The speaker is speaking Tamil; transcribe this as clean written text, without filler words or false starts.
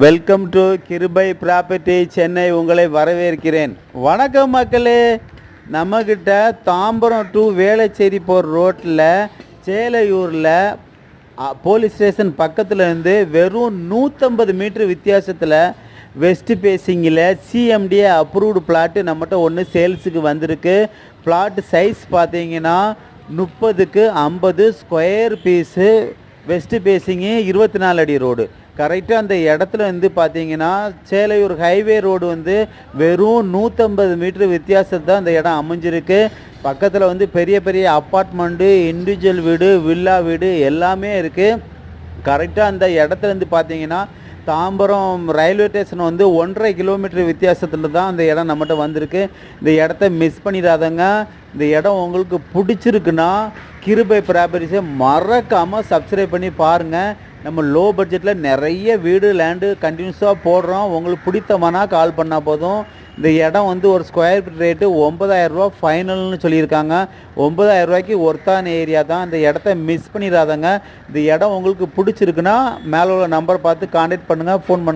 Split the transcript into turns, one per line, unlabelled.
வெல்கம் டு கிருபை ப்ராப்பர்ட்டி சென்னை. உங்களை வரவேற்கிறேன். வணக்கம் மக்களே. நம்மக்கிட்ட தாம்பரம் டு வேளச்சேரி போகிற ரோட்டில் சேலையூரில் போலீஸ் ஸ்டேஷன் பக்கத்தில் இருந்து வெறும் 150 மீட்ரு வித்தியாசத்தில் வெஸ்ட் பேசிங்கில் சிஎம்டிஏ அப்ரூவ்டு பிளாட்டு நம்மகிட்ட ஒன்று சேல்ஸுக்கு வந்திருக்கு. பிளாட்டு சைஸ் பார்த்தீங்கன்னா 30க்கு 50 ஸ்கொயர் பீஸு. வெஸ்ட் பேசிங்கு 24 அடி ரோடு. கரெக்டாக அந்த இடத்துல வந்து பார்த்தீங்கன்னா சேலையூர் ஹைவே ரோடு வந்து வெறும் 150 மீட்ரு வித்தியாசத்தை தான் அந்த இடம் அமைஞ்சிருக்கு. பக்கத்தில் வந்து பெரிய பெரிய அப்பார்ட்மெண்ட்டு, இண்டிவிஜுவல் வீடு, வில்லா வீடு எல்லாமே இருக்குது. கரெக்டாக அந்த இடத்துல வந்து பார்த்தீங்கன்னா தாம்பரம் ரயில்வே ஸ்டேஷன் வந்து 1.5 கிலோமீட்டர் வித்தியாசத்தில் தான் அந்த இடம் நம்மகிட்ட வந்திருக்கு. இந்த இடத்த மிஸ் பண்ணிடாதங்க. இந்த இடம் உங்களுக்கு பிடிச்சிருக்குன்னா கிருபை ப்ராப்பர்ட்டிஸை மறக்காமல் சப்ஸ்கிரைப் பண்ணி பாருங்கள். நம்ம லோ பட்ஜெட்டில் நிறைய வீடு லேண்டு கண்டினியூஸாக போடுறோம். உங்களுக்கு பிடித்தமானா கால் பண்ணால் போதும். இந்த இடம் வந்து ஒரு ஸ்கொயர் ஃபீட் ரேட்டு 9,000 ரூபா ஃபைனல்னு சொல்லியிருக்காங்க. 9,000 ரூபாய்க்கு ஒர்த்தான ஏரியா தான். இந்த இடத்த மிஸ் பண்ணிடாதங்க. இந்த இடம் உங்களுக்கு பிடிச்சிருக்குன்னா மேலே உள்ள நம்பர் பார்த்து கான்டாக்ட் பண்ணுங்கள், ஃபோன் பண்ணுங்கள்.